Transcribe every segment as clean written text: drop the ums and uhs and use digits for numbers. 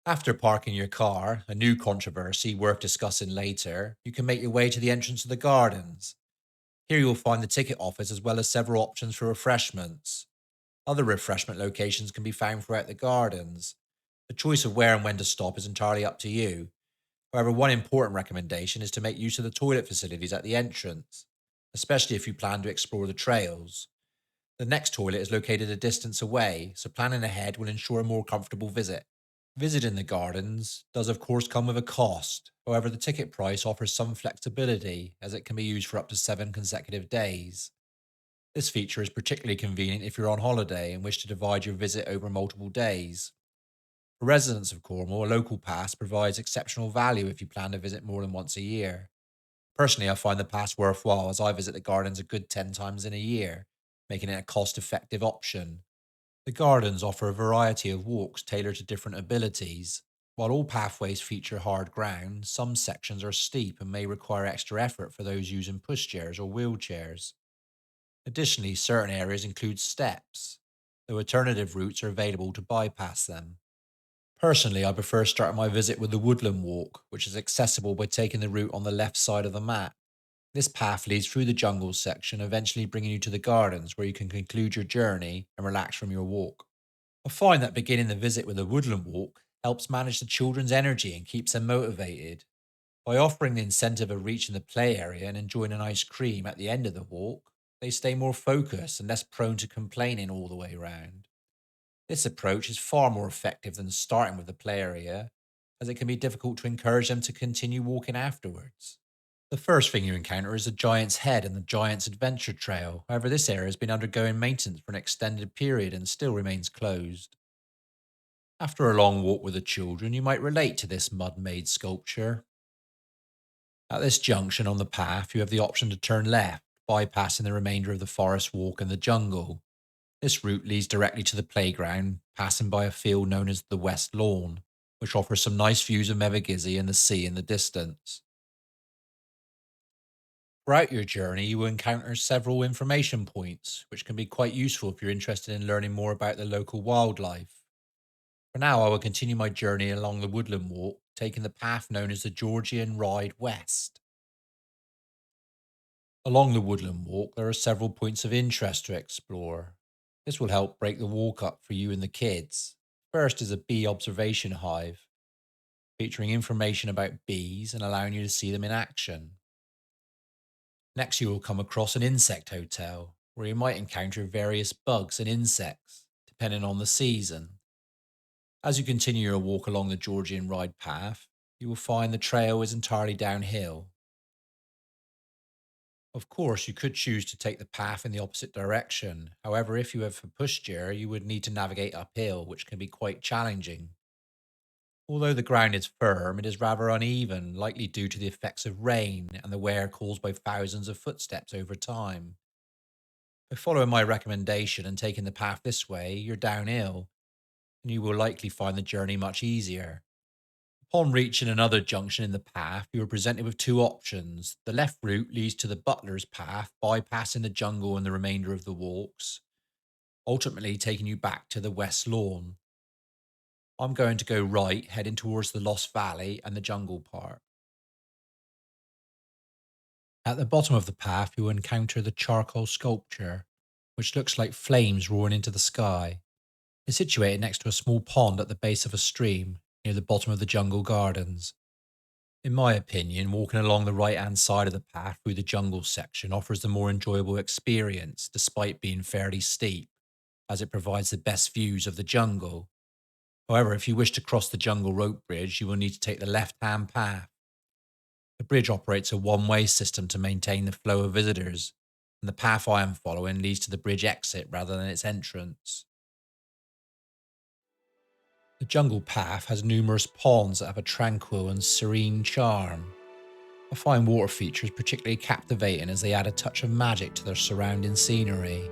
After parking your car, a new controversy worth discussing later, you can make your way to the entrance of the gardens. Here you'll find the ticket office as well as several options for refreshments. Other refreshment locations can be found throughout the gardens. The choice of where and when to stop is entirely up to you. However, one important recommendation is to make use of the toilet facilities at the entrance, especially if you plan to explore the trails. The next toilet is located a distance away, so planning ahead will ensure a more comfortable visit. Visiting the gardens does, of course, come with a cost. However, the ticket price offers some flexibility as it can be used for up to 7 consecutive days. This feature is particularly convenient if you're on holiday and wish to divide your visit over multiple days. For residents of Cornwall, a local pass provides exceptional value if you plan to visit more than once a year. Personally, I find the pass worthwhile as I visit the gardens a good 10 times in a year, making it a cost effective option. The gardens offer a variety of walks tailored to different abilities. While all pathways feature hard ground, some sections are steep and may require extra effort for those using pushchairs or wheelchairs. Additionally, certain areas include steps, though alternative routes are available to bypass them. Personally, I prefer starting my visit with the Woodland Walk, which is accessible by taking the route on the left side of the map. This path leads through the jungle section, eventually bringing you to the gardens where you can conclude your journey and relax from your walk. I find that beginning the visit with a woodland walk helps manage the children's energy and keeps them motivated. By offering the incentive of reaching the play area and enjoying an ice cream at the end of the walk, they stay more focused and less prone to complaining all the way around. This approach is far more effective than starting with the play area, as it can be difficult to encourage them to continue walking afterwards. The first thing you encounter is the Giant's Head and the Giant's Adventure Trail. However, this area has been undergoing maintenance for an extended period and still remains closed. After a long walk with the children, you might relate to this mud made sculpture. At this junction on the path, you have the option to turn left, bypassing the remainder of the forest walk and the jungle. This route leads directly to the playground, passing by a field known as the West Lawn, which offers some nice views of Mevagissey and the sea in the distance. Throughout your journey, you will encounter several information points, which can be quite useful if you're interested in learning more about the local wildlife. For now, I will continue my journey along the Woodland Walk, taking the path known as the Georgian Ride West. Along the Woodland Walk, there are several points of interest to explore. This will help break the walk up for you and the kids. First is a bee observation hive, featuring information about bees and allowing you to see them in action. Next, you will come across an insect hotel, where you might encounter various bugs and insects, depending on the season. As you continue your walk along the Georgian Ride path, you will find the trail is entirely downhill. Of course, you could choose to take the path in the opposite direction. However, if you have a pushchair, you would need to navigate uphill, which can be quite challenging. Although the ground is firm, it is rather uneven, likely due to the effects of rain and the wear caused by thousands of footsteps over time. By following my recommendation and taking the path this way, you're downhill, and you will likely find the journey much easier. Upon reaching another junction in the path, you are presented with two options. The left route leads to the Butler's Path, bypassing the jungle and the remainder of the walks, ultimately taking you back to the West Lawn. I'm going to go right, heading towards the Lost Valley and the jungle part. At the bottom of the path, you will encounter the charcoal sculpture, which looks like flames roaring into the sky. It's situated next to a small pond at the base of a stream near the bottom of the jungle gardens. In my opinion, walking along the right hand side of the path through the jungle section offers the more enjoyable experience despite being fairly steep, as it provides the best views of the jungle. However, if you wish to cross the jungle rope bridge, you will need to take the left hand path. The bridge operates a one way system to maintain the flow of visitors, and the path I am following leads to the bridge exit rather than its entrance. The jungle path has numerous ponds that have a tranquil and serene charm. I find water features particularly captivating as they add a touch of magic to their surrounding scenery.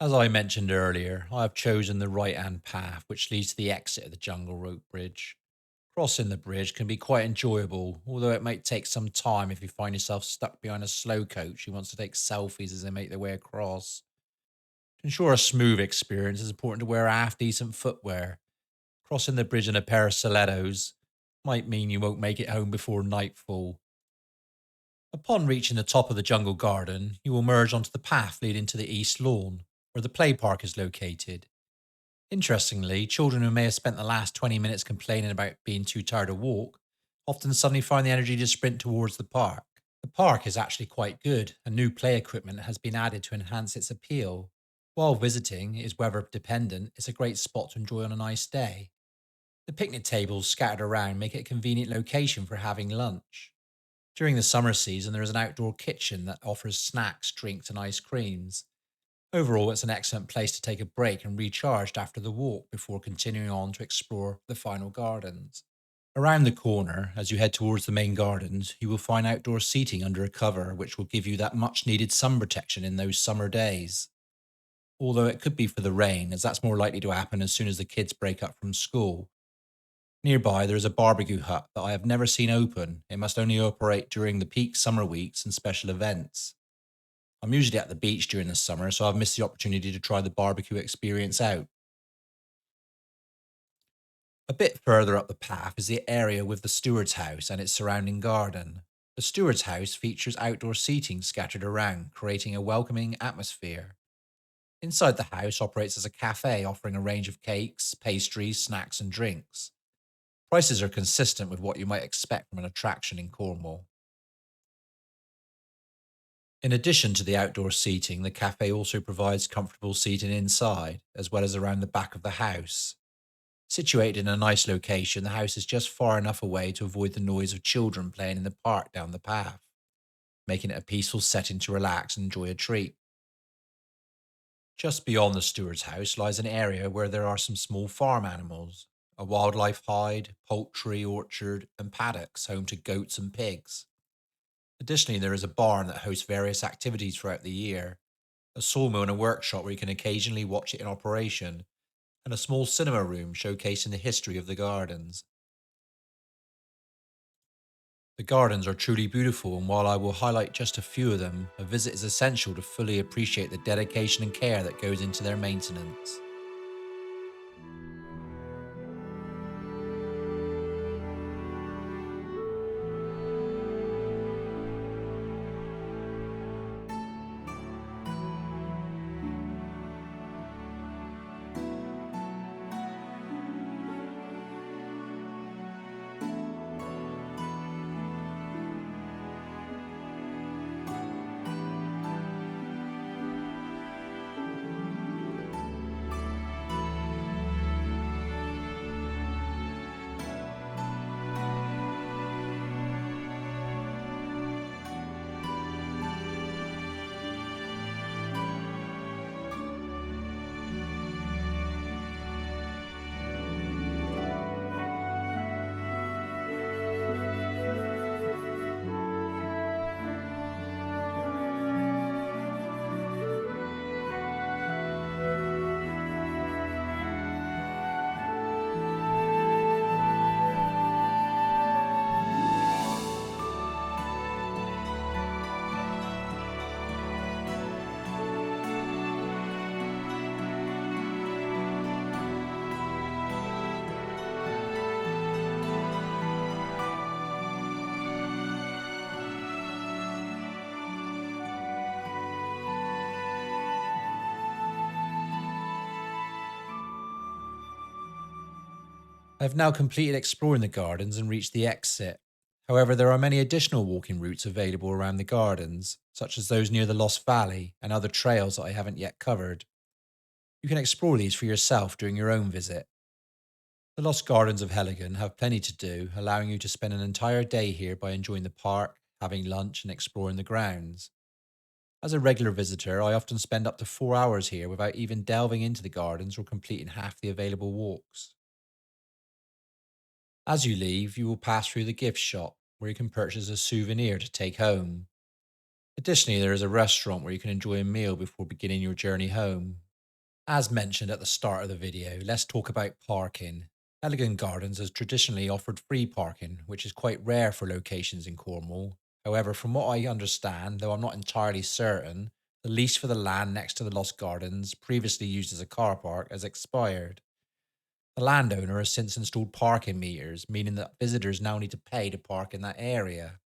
As I mentioned earlier, I have chosen the right hand path, which leads to the exit of the jungle rope bridge. Crossing the bridge can be quite enjoyable, although it might take some time if you find yourself stuck behind a slow coach who wants to take selfies as they make their way across. To ensure a smooth experience, it's important to wear half decent footwear. Crossing the bridge in a pair of stilettos might mean you won't make it home before nightfall. Upon reaching the top of the jungle garden, you will merge onto the path leading to the east lawn, where the play park is located. Interestingly, children who may have spent the last 20 minutes complaining about being too tired to walk often suddenly find the energy to sprint towards the park. The park is actually quite good, and new play equipment has been added to enhance its appeal. While visiting is weather dependent, it's a great spot to enjoy on a nice day. The picnic tables scattered around make it a convenient location for having lunch. During the summer season, there is an outdoor kitchen that offers snacks, drinks, and ice creams. Overall, it's an excellent place to take a break and recharge after the walk before continuing on to explore the final gardens. Around the corner, as you head towards the main gardens, you will find outdoor seating under a cover, which will give you that much needed sun protection in those summer days. Although it could be for the rain, as that's more likely to happen as soon as the kids break up from school. Nearby, there is a barbecue hut that I have never seen open. It must only operate during the peak summer weeks and special events. I'm usually at the beach during the summer, so I've missed the opportunity to try the barbecue experience out. A bit further up the path is the area with the steward's house and its surrounding garden. The steward's house features outdoor seating scattered around, creating a welcoming atmosphere. Inside the house operates as a cafe offering a range of cakes, pastries, snacks, and drinks. Prices are consistent with what you might expect from an attraction in Cornwall. In addition to the outdoor seating, the cafe also provides comfortable seating inside, as well as around the back of the house. Situated in a nice location, the house is just far enough away to avoid the noise of children playing in the park down the path, making it a peaceful setting to relax and enjoy a treat. Just beyond the steward's house lies an area where there are some small farm animals, a wildlife hide, poultry orchard, and paddocks home to goats and pigs. Additionally, there is a barn that hosts various activities throughout the year, a sawmill and a workshop where you can occasionally watch it in operation, and a small cinema room showcasing the history of the gardens. The gardens are truly beautiful, and while I will highlight just a few of them, a visit is essential to fully appreciate the dedication and care that goes into their maintenance. I have now completed exploring the gardens and reached the exit. However, there are many additional walking routes available around the gardens, such as those near the Lost Valley and other trails that I haven't yet covered. You can explore these for yourself during your own visit. The Lost Gardens of Heligan have plenty to do, allowing you to spend an entire day here by enjoying the park, having lunch, and exploring the grounds. As a regular visitor, I often spend up to 4 hours here without even delving into the gardens or completing half the available walks. As you leave, you will pass through the gift shop, where you can purchase a souvenir to take home. Additionally, there is a restaurant where you can enjoy a meal before beginning your journey home. As mentioned at the start of the video, let's talk about parking. Heligan Gardens has traditionally offered free parking, which is quite rare for locations in Cornwall. However, from what I understand, though I'm not entirely certain, the lease for the land next to the Lost Gardens, previously used as a car park, has expired. The landowner has since installed parking meters, meaning that visitors now need to pay to park in that area.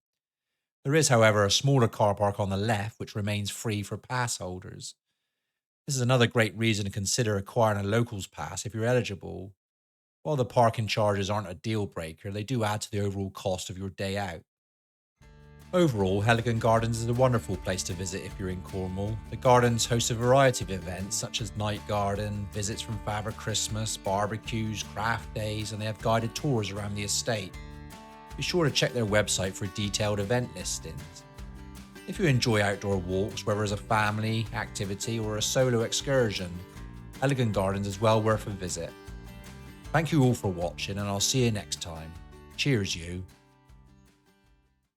There is, however, a smaller car park on the left which remains free for pass holders. This is another great reason to consider acquiring a locals pass if you're eligible. While the parking charges aren't a deal breaker, they do add to the overall cost of your day out. Overall, Heligan Gardens is a wonderful place to visit if you're in Cornwall. The gardens host a variety of events such as night garden, visits from Father Christmas, barbecues, craft days, and they have guided tours around the estate. Be sure to check their website for detailed event listings. If you enjoy outdoor walks, whether as a family, activity, or a solo excursion, Heligan Gardens is well worth a visit. Thank you all for watching, and I'll see you next time. Cheers, you.